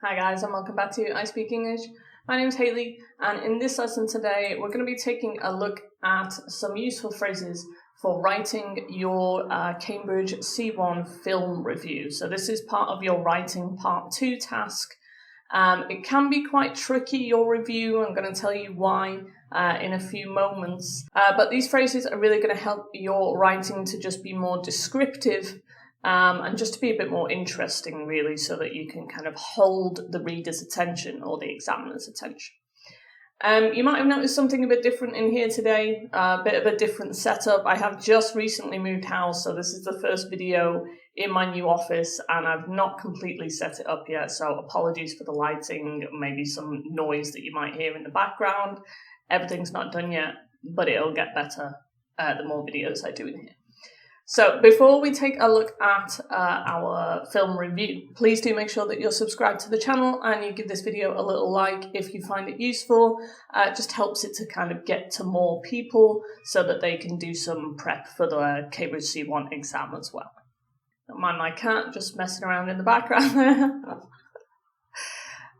Hi guys, and welcome back to I Speak English. My name is Hayley, and in this lesson today we're going to be taking a look at some useful phrases for writing your Cambridge C1 film review. So this is part of your writing part 2 task. It can be quite tricky, your review. I'm going to tell you why in a few moments. But these phrases are really going to help your writing to just be more descriptive and just to be a bit more interesting, really, so that you can kind of hold the reader's attention or the examiner's attention. You might have noticed something a bit different in here today, a bit of a different setup. I have just recently moved house, so this is the first video in my new office, and I've not completely set it up yet, so apologies for the lighting, maybe some noise that you might hear in the background. Everything's not done yet, but it'll get better the more videos I do in here. So before we take a look at our film review, please do make sure that you're subscribed to the channel and you give this video a little like if you find it useful. It just helps it to kind of get to more people so that they can do some prep for the Cambridge C1 exam as well. Don't mind my cat just messing around in the background there.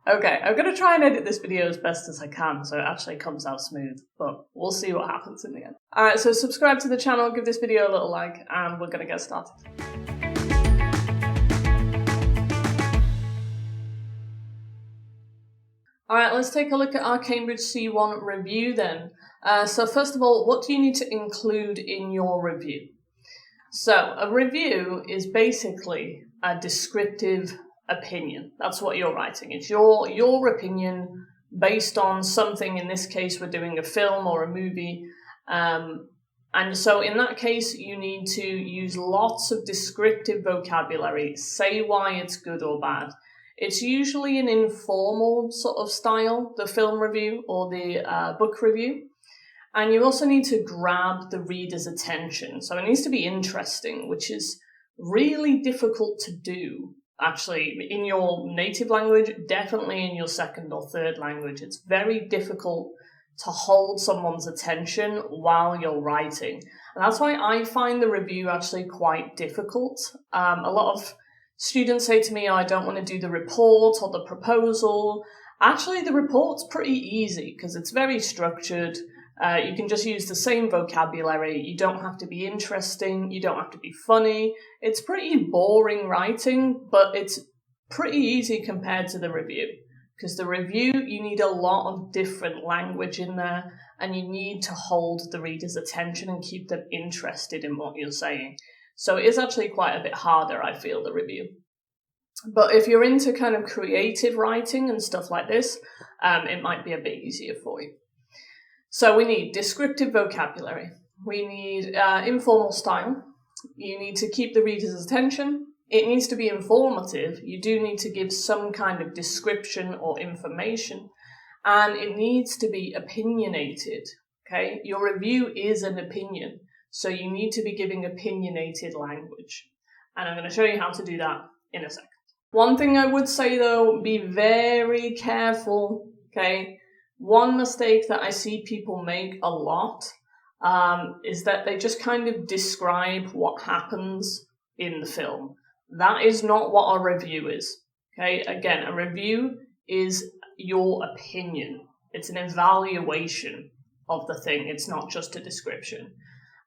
Okay, I'm going to try and edit this video as best as I can so it actually comes out smooth, but we'll see what happens in the end. Alright, so subscribe to the channel, give this video a little like, and we're going to get started. Alright, let's take a look at our Cambridge C1 review then. So first of all, what do you need to include in your review? So a review is basically a descriptive opinion. That's what you're writing. It's your opinion based on something. In this case, we're doing a film or a movie. And so in that case, you need to use lots of descriptive vocabulary. Say why it's good or bad. It's usually an informal sort of style, the film review or the book review. And you also need to grab the reader's attention. So it needs to be interesting, which is really difficult to do. Actually, in your native language, definitely in your second or third language. It's very difficult to hold someone's attention while you're writing. And that's why I find the review actually quite difficult. A lot of students say to me, oh, I don't want to do the report or the proposal. Actually, the report's pretty easy because it's very structured. You can just use the same vocabulary. You don't have to be interesting. You don't have to be funny. It's pretty boring writing, but it's pretty easy compared to the review. Because the review, you need a lot of different language in there, and you need to hold the reader's attention and keep them interested in what you're saying. So it is actually quite a bit harder, I feel, the review. But if you're into kind of creative writing and stuff like this, it might be a bit easier for you. So we need descriptive vocabulary, we need informal style, you need to keep the reader's attention, it needs to be informative, you do need to give some kind of description or information, and it needs to be opinionated, okay? Your review is an opinion, so you need to be giving opinionated language. And I'm going to show you how to do that in a second. One thing I would say though, be very careful, okay? One mistake that I see people make a lot is that they just kind of describe what happens in the film. That is not what a review is. Okay, again, a review is your opinion. It's an evaluation of the thing. It's not just a description.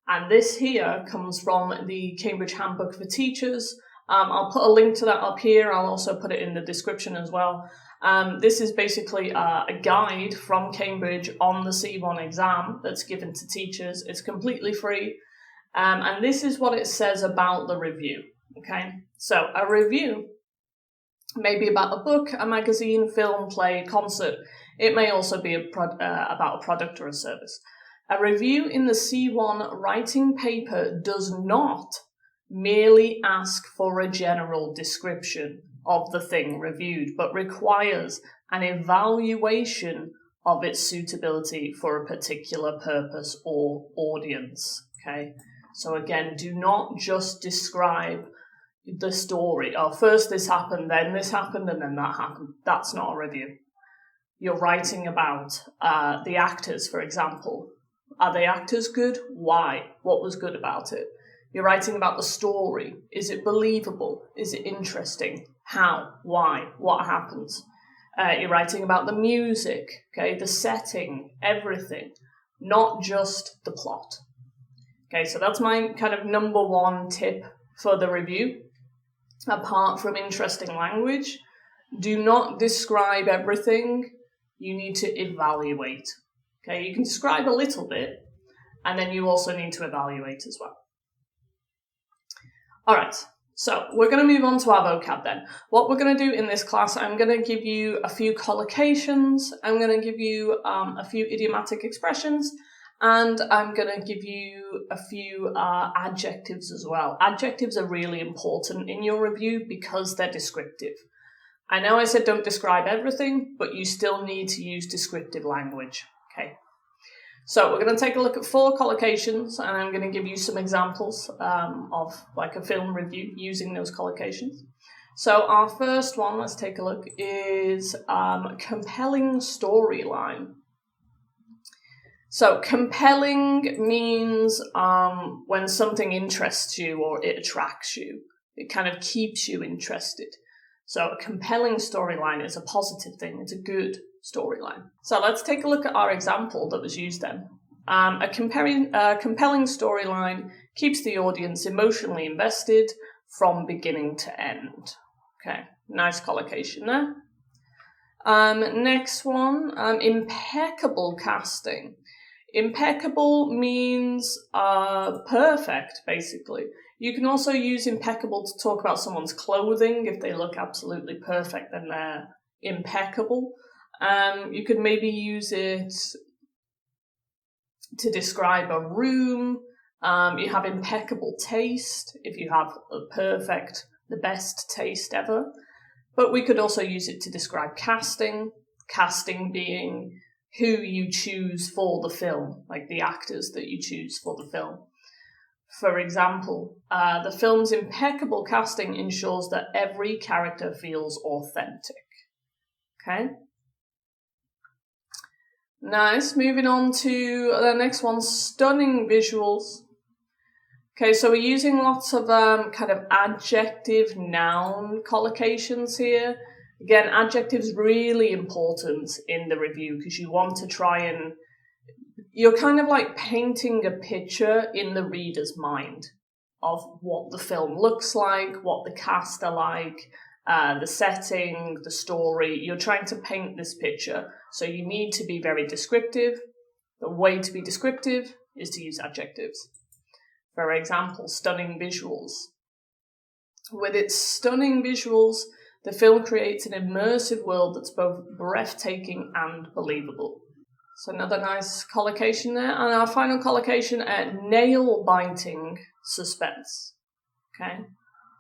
And this here comes from the Cambridge Handbook for Teachers. I'll put a link to that up here. I'll also put it in the description as well. This is basically a guide from Cambridge on the C1 exam that's given to teachers. It's completely free. And this is what it says about the review. Okay, so a review may be about a book, a magazine, film, play, concert. It may also be about a product or a service. A review in the C1 writing paper does not merely ask for a general description of the thing reviewed, but requires an evaluation of its suitability for a particular purpose or audience. Okay, so again, do not just describe the story. Oh, first this happened, then this happened, and then that happened. That's not a review. You're writing about the actors, for example. Are the actors good? Why? What was good about it? You're writing about the story. Is it believable? Is it interesting? How, why, what happens. You're writing about the music, okay, the setting, everything, not just the plot. Okay, so that's my kind of number one tip for the review. Apart from interesting language, do not describe everything. You need to evaluate. Okay, you can describe a little bit, and then you also need to evaluate as well. All right, so we're going to move on to our vocab then. What we're going to do in this class, I'm going to give you a few collocations, I'm going to give you a few idiomatic expressions, and I'm going to give you a few adjectives as well. Adjectives are really important in your review because they're descriptive. I know I said don't describe everything, but you still need to use descriptive language. Okay. So we're going to take a look at 4 collocations, and I'm going to give you some examples of like a film review using those collocations. So our first one, let's take a look, is compelling storyline. So compelling means when something interests you or it attracts you. It kind of keeps you interested. So a compelling storyline is a positive thing. It's a good storyline. So let's take a look at our example that was used then. A compelling storyline keeps the audience emotionally invested from beginning to end. Okay, nice collocation there. Next one, impeccable casting. Impeccable means perfect, basically. You can also use impeccable to talk about someone's clothing. If they look absolutely perfect, then they're impeccable. You could maybe use it to describe a room. You have impeccable taste if you have the best taste ever. But we could also use it to describe casting. Casting being who you choose for the film, like the actors that you choose for the film. For example, the film's impeccable casting ensures that every character feels authentic. Okay? Nice. Moving on to the next one, stunning visuals. Okay, so we're using lots of kind of adjective noun collocations here. Again, adjectives really important in the review because you want to try and you're kind of like painting a picture in the reader's mind of what the film looks like, what the cast are like, the setting, the story. You're trying to paint this picture, so you need to be very descriptive. The way to be descriptive is to use adjectives. For example, stunning visuals. With its stunning visuals, the film creates an immersive world that's both breathtaking and believable. So another nice collocation there. And our final collocation, nail-biting suspense. Okay?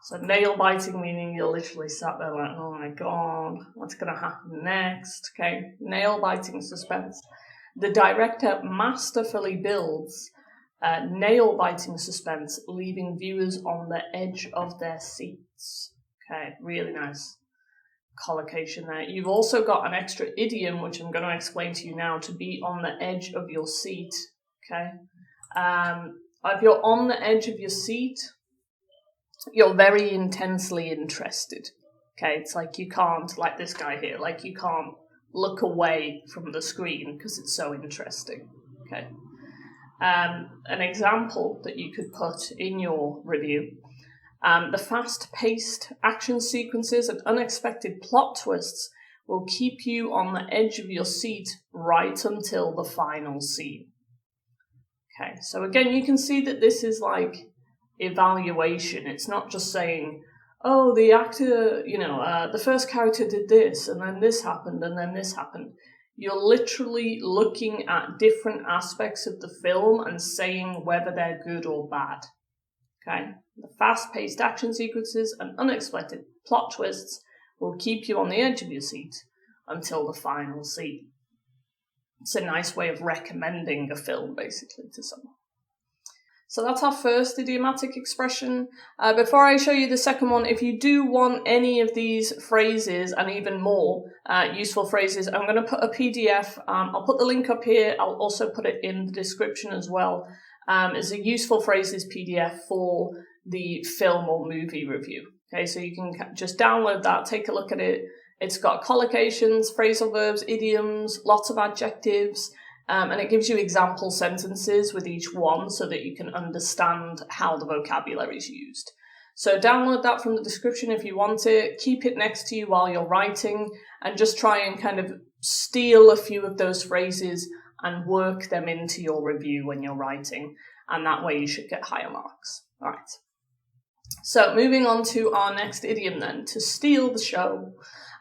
So nail-biting meaning you're literally sat there like, oh my god, what's going to happen next? Okay? Nail-biting suspense. The director masterfully builds nail-biting suspense, leaving viewers on the edge of their seats. Okay, really nice collocation there. You've also got an extra idiom, which I'm going to explain to you now, to be on the edge of your seat. Okay, if you're on the edge of your seat, you're very intensely interested. Okay, it's like you can't, like this guy here, like you can't look away from the screen because it's so interesting. Okay. An example that you could put in your review. The fast-paced action sequences and unexpected plot twists will keep you on the edge of your seat right until the final scene. Okay, so again, you can see that this is like evaluation. It's not just saying, oh, the actor, the first character did this, and then this happened, and then this happened. You're literally looking at different aspects of the film and saying whether they're good or bad. Okay? The fast-paced action sequences and unexpected plot twists will keep you on the edge of your seat until the final scene. It's a nice way of recommending a film, basically, to someone. So that's our first idiomatic expression. Before I show you the second one, if you do want any of these phrases and even more useful phrases, I'm going to put a PDF. I'll put the link up here. I'll also put it in the description as well. It's a useful phrases PDF for the film or movie review. Okay, so you can just download that, take a look at it. It's got collocations, phrasal verbs, idioms, lots of adjectives, and it gives you example sentences with each one so that you can understand how the vocabulary is used. So download that from the description if you want it, keep it next to you while you're writing, and just try and kind of steal a few of those phrases and work them into your review when you're writing, and that way you should get higher marks. All right. So moving on to our next idiom then, to steal the show.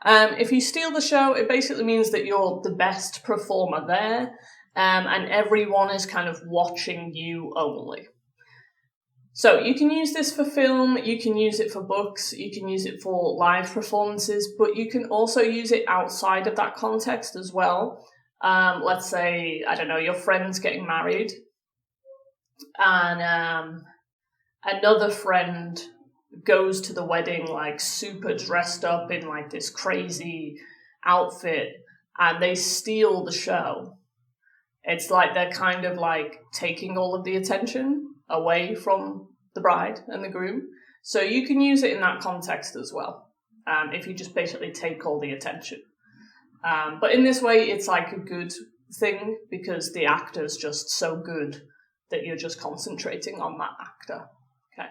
If you steal the show, it basically means that you're the best performer there, and everyone is kind of watching you only. So you can use this for film, you can use it for books, you can use it for live performances, but you can also use it outside of that context as well. Let's say, I don't know, your friend's getting married, and another friend goes to the wedding like super dressed up in like this crazy outfit, and they steal the show. It's like they're kind of like taking all of the attention away from the bride and the groom. So you can use it in that context as well, if you just basically take all the attention. But in this way, it's like a good thing because the actor's just so good that you're just concentrating on that actor. Okay.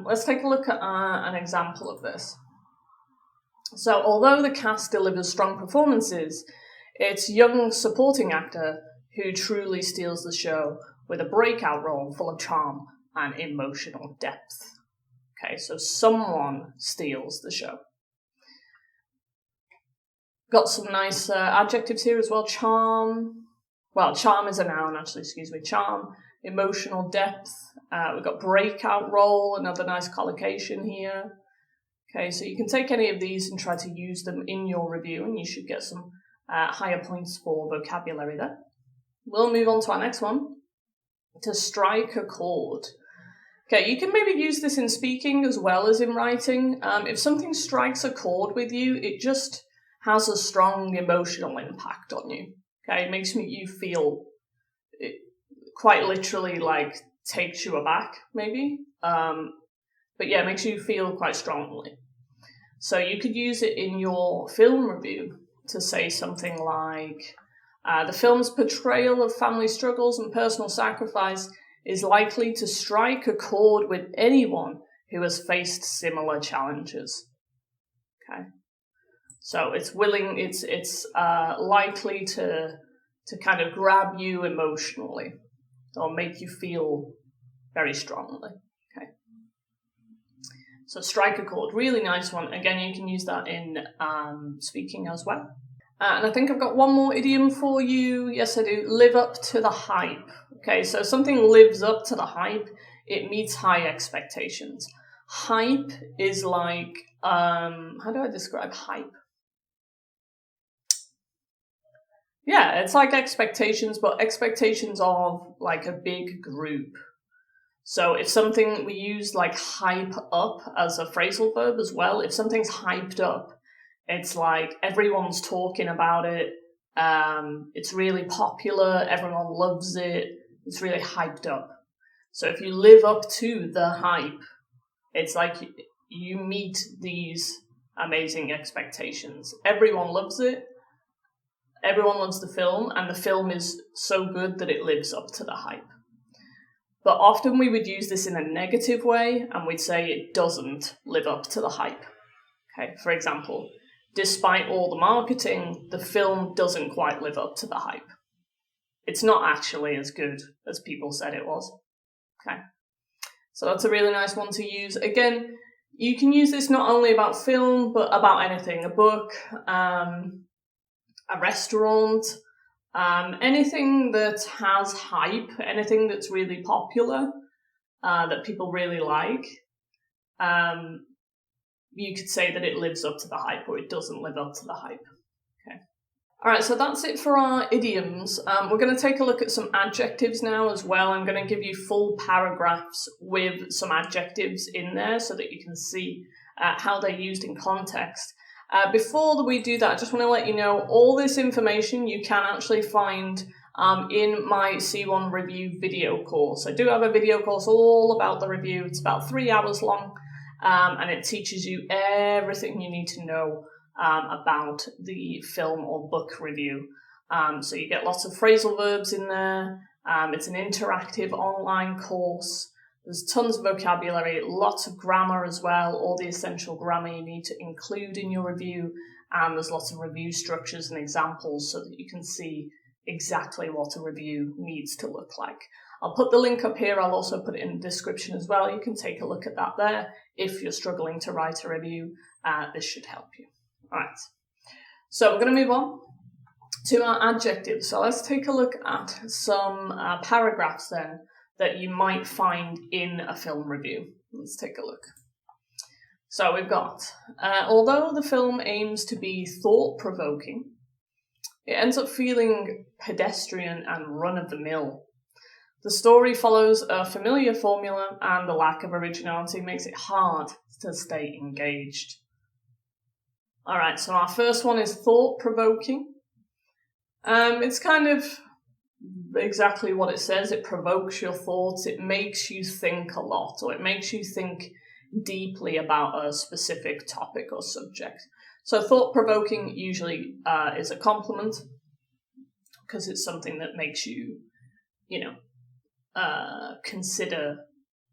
Let's take a look at an example of this. So although the cast delivers strong performances, it's young supporting actor who truly steals the show with a breakout role full of charm and emotional depth. Okay, so someone steals the show. Got some nice adjectives here as well. Charm. Well, charm is a noun, actually, excuse me. Charm, emotional depth. We've got breakout role, another nice collocation here. Okay, so you can take any of these and try to use them in your review, and you should get some higher points for vocabulary there. We'll move on to our next one. To strike a chord. Okay, you can maybe use this in speaking as well as in writing. If something strikes a chord with you, it just has a strong emotional impact on you. Okay, it makes you feel, it quite literally like takes you aback maybe. But yeah, it makes you feel quite strongly. So you could use it in your film review to say something like, the film's portrayal of family struggles and personal sacrifice is likely to strike a chord with anyone who has faced similar challenges. Okay, so it's likely to kind of grab you emotionally or make you feel very strongly. Okay, so strike a chord, really nice one. Again, you can use that in speaking as well. And I think I've got one more idiom for you. Yes, I do. Live up to the hype. Okay, so something lives up to the hype. It meets high expectations. Hype is like, how do I describe hype? Yeah, it's like expectations, but expectations of like a big group. So if something, we use like hype up as a phrasal verb as well. If something's hyped up, it's like everyone's talking about it. It's really popular. Everyone loves it. It's really hyped up. So if you live up to the hype, it's like you meet these amazing expectations. Everyone loves it. Everyone loves the film, and the film is so good that it lives up to the hype. But often we would use this in a negative way, and we'd say it doesn't live up to the hype. Okay, for example, despite all the marketing, the film doesn't quite live up to the hype. It's not actually as good as people said it was. Okay, so that's a really nice one to use. Again, you can use this not only about film, but about anything, a book, a restaurant, anything that has hype, anything that's really popular, that people really like. You could say that it lives up to the hype or it doesn't live up to the hype. Okay. All right, so that's it for our idioms. We're going to take a look at some adjectives now as well. I'm going to give you full paragraphs with some adjectives in there so that you can see how they're used in context. Before we do that, I just want to let you know all this information you can actually find in my C1 review video course. I do have a video course all about the review. It's about 3 hours long. and it teaches you everything you need to know about the film or book review. So you get lots of phrasal verbs in there. It's an interactive online course. There's tons of vocabulary, lots of grammar as well, all the essential grammar you need to include in your review. And there's lots of review structures and examples so that you can see exactly what a review needs to look like. I'll put the link up here. I'll also put it in the description as well. You can take a look at that there. If you're struggling to write a review, this should help you. All right. So we're going to move on to our adjectives. So let's take a look at some paragraphs then that you might find in a film review. Let's take a look. So we've got, although the film aims to be thought-provoking, it ends up feeling pedestrian and run-of-the-mill. The story follows a familiar formula, and the lack of originality makes it hard to stay engaged. All right, so our first one is thought-provoking. It's kind of exactly what it says. It provokes your thoughts. It makes you think a lot, or it makes you think deeply about a specific topic or subject. So thought-provoking usually is a compliment because it's something that makes you, consider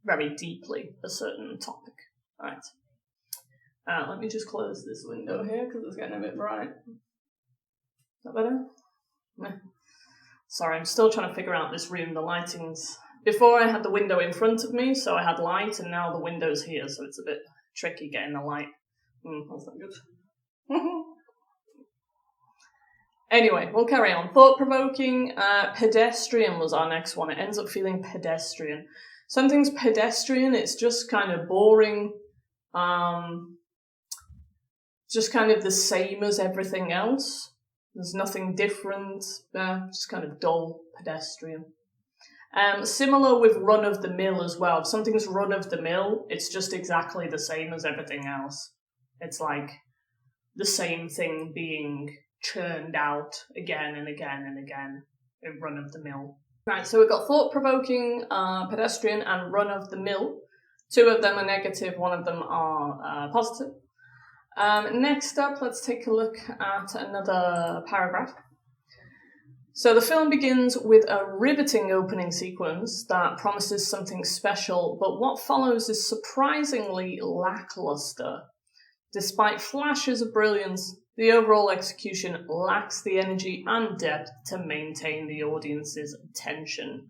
very deeply a certain topic. All right. Let me just close this window here because it's getting a bit bright. Is that better? Meh. Sorry, I'm still trying to figure out this room. The lighting's... Before I had the window in front of me, so I had light, and now the window's here, so it's a bit tricky getting the light. That's not good. Anyway, we'll carry on. Thought-provoking. Pedestrian was our next one. It ends up feeling pedestrian. Something's pedestrian, it's just kind of boring. Just kind of the same as everything else. There's nothing different. Just kind of dull, pedestrian. Similar with run-of-the-mill as well. If something's run-of-the-mill, it's just exactly the same as everything else. It's like the same thing being churned out again and again and again in run-of-the-mill. Right, so we've got thought-provoking, pedestrian, and run-of-the-mill. Two of them are negative, one of them are positive. Next up, let's take a look at another paragraph. So the film begins with a riveting opening sequence that promises something special, but what follows is surprisingly lackluster. Despite flashes of brilliance, the overall execution lacks the energy and depth to maintain the audience's attention.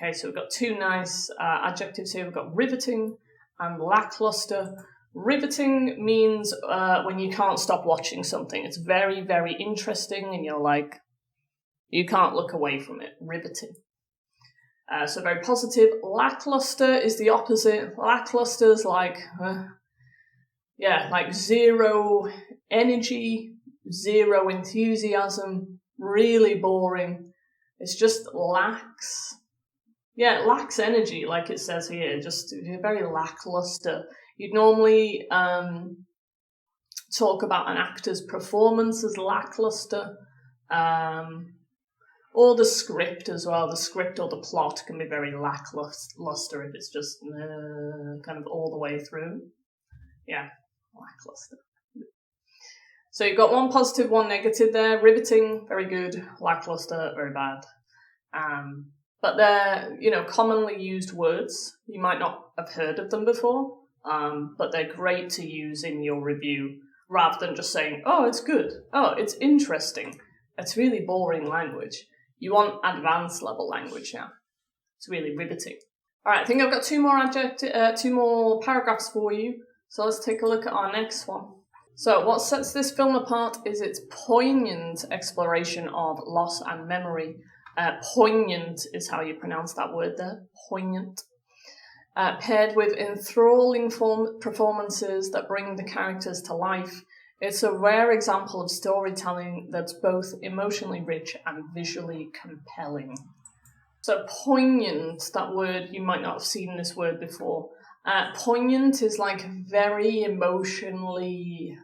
Okay, so we've got two nice adjectives here. We've got riveting and lackluster. Riveting means when you can't stop watching something. It's very, very interesting and you're like, you can't look away from it. Riveting. So very positive. Lackluster is the opposite. Lackluster is like zero energy, zero enthusiasm, really boring. It's just lacks. Yeah, it lacks energy, like it says here. Just very lackluster. You'd normally talk about an actor's performance as lackluster. Or the script as well. The script or the plot can be very lackluster if it's just kind of all the way through. Yeah, lackluster. So you've got one positive, one negative there. Riveting, very good. Lackluster, very bad. But they're, commonly used words. You might not have heard of them before, but they're great to use in your review rather than just saying, oh, it's good. Oh, it's interesting. It's really boring language. You want advanced level language now. It's really riveting. All right, I think I've got two more paragraphs for you. So let's take a look at our next one. So what sets this film apart is its poignant exploration of loss and memory. Poignant is how you pronounce that word there. Poignant. Paired with enthralling performances that bring the characters to life. It's a rare example of storytelling that's both emotionally rich and visually compelling. So poignant, that word, you might not have seen this word before. Poignant is like very emotionally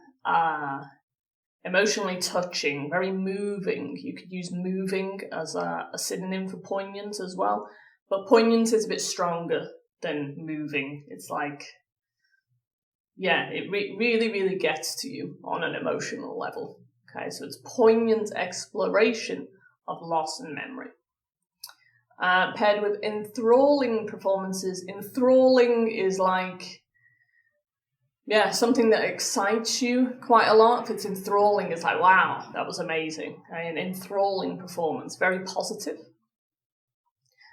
touching, very moving. You could use moving as a synonym for poignant as well. But poignant is a bit stronger than moving. It's like yeah, it really, really gets to you on an emotional level. Okay, so it's poignant exploration of loss and memory. Paired with enthralling performances. Enthralling is like, yeah, something that excites you quite a lot. If it's enthralling, it's like, wow, that was amazing. Okay, an enthralling performance, very positive.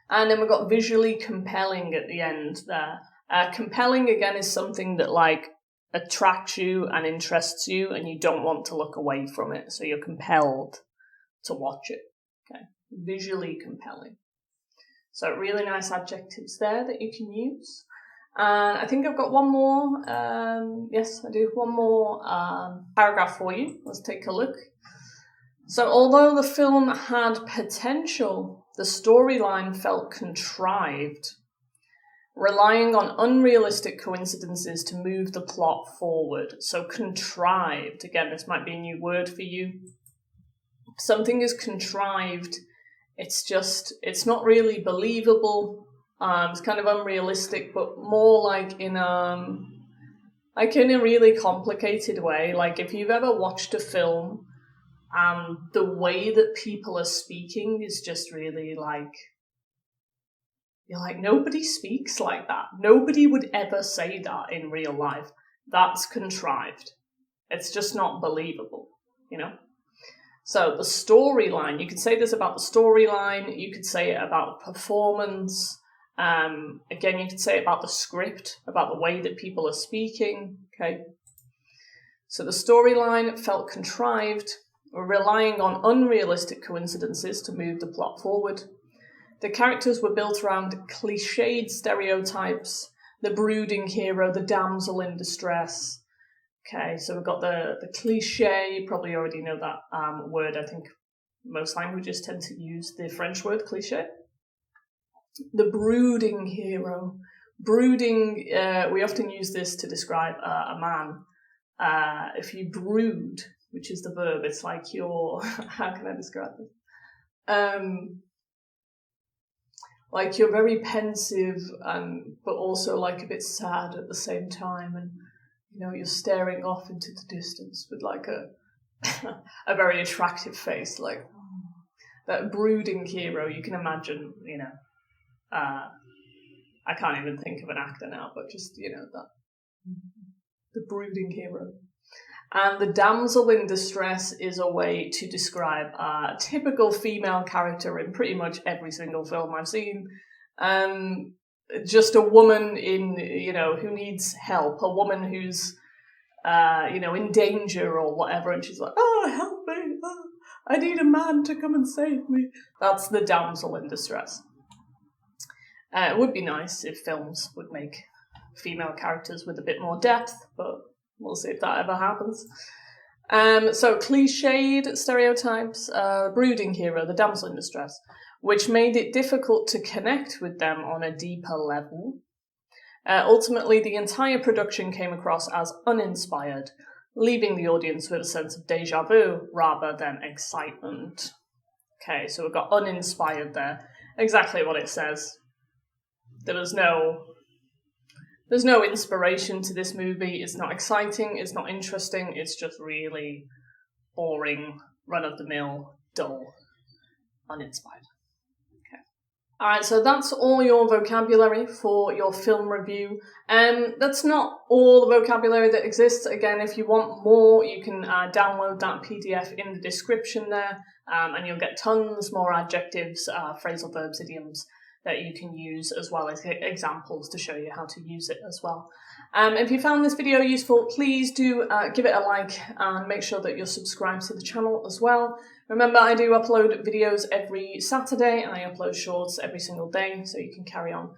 And then we've got visually compelling at the end there. Compelling, again, is something that like attracts you and interests you and you don't want to look away from it. So you're compelled to watch it. Okay, visually compelling. So really nice adjectives there that you can use. And I think I've got one more, yes, I do, one more paragraph for you. Let's take a look. So although the film had potential, the storyline felt contrived, relying on unrealistic coincidences to move the plot forward. So contrived, again, this might be a new word for you. Something is contrived, it's not really believable. It's kind of unrealistic, but more like in a really complicated way. Like if you've ever watched a film and the way that people are speaking is just really like, you're like, nobody speaks like that. Nobody would ever say that in real life. That's contrived. It's just not believable, you know? So the storyline, you could say this about the storyline, you could say it about the performance. Again, you could say it about the script, about the way that people are speaking, okay? So the storyline felt contrived, relying on unrealistic coincidences to move the plot forward. The characters were built around cliched stereotypes, the brooding hero, the damsel in distress. Okay, so we've got the cliche, you probably already know that word. I think most languages tend to use the French word cliche. The brooding hero. Brooding, we often use this to describe a man. If you brood, which is the verb, it's like you're, how can I describe it? Like you're very pensive, but also like a bit sad at the same time, and you know, you're staring off into the distance with like a very attractive face, like that brooding hero. You can imagine, you know, I can't even think of an actor now, but just, you know, that the brooding hero. And the damsel in distress is a way to describe a typical female character in pretty much every single film I've seen. Just a woman in, you know, who needs help, a woman who's, you know, in danger or whatever, and she's like, oh, help me, oh, I need a man to come and save me. That's the damsel in distress. It would be nice if films would make female characters with a bit more depth, but we'll see if that ever happens. So cliched stereotypes, brooding hero, the damsel in distress, which made it difficult to connect with them on a deeper level. Ultimately, the entire production came across as uninspired, leaving the audience with a sense of déjà vu rather than excitement. Okay, so we've got uninspired there. Exactly what it says. There's no inspiration to this movie. It's not exciting, it's not interesting, it's just really boring, run-of-the-mill, dull, uninspired. Okay. Alright, so that's all your vocabulary for your film review. That's not all the vocabulary that exists. Again, if you want more, you can download that PDF in the description there, and you'll get tons more adjectives, phrasal verbs, idioms, that you can use, as well as examples to show you how to use it as well. If you found this video useful, please do give it a like and make sure that you're subscribed to the channel as well. Remember, I do upload videos every Saturday and I upload shorts every single day, so you can carry on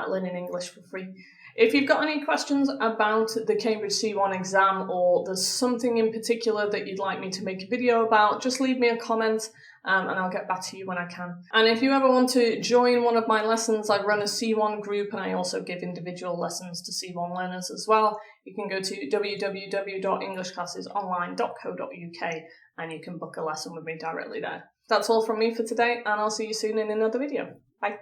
learning English for free. If you've got any questions about the Cambridge C1 exam, or there's something in particular that you'd like me to make a video about, just leave me a comment. And I'll get back to you when I can. And if you ever want to join one of my lessons, I run a C1 group and I also give individual lessons to C1 learners as well. You can go to www.englishclassesonline.co.uk and you can book a lesson with me directly there. That's all from me for today, and I'll see you soon in another video. Bye.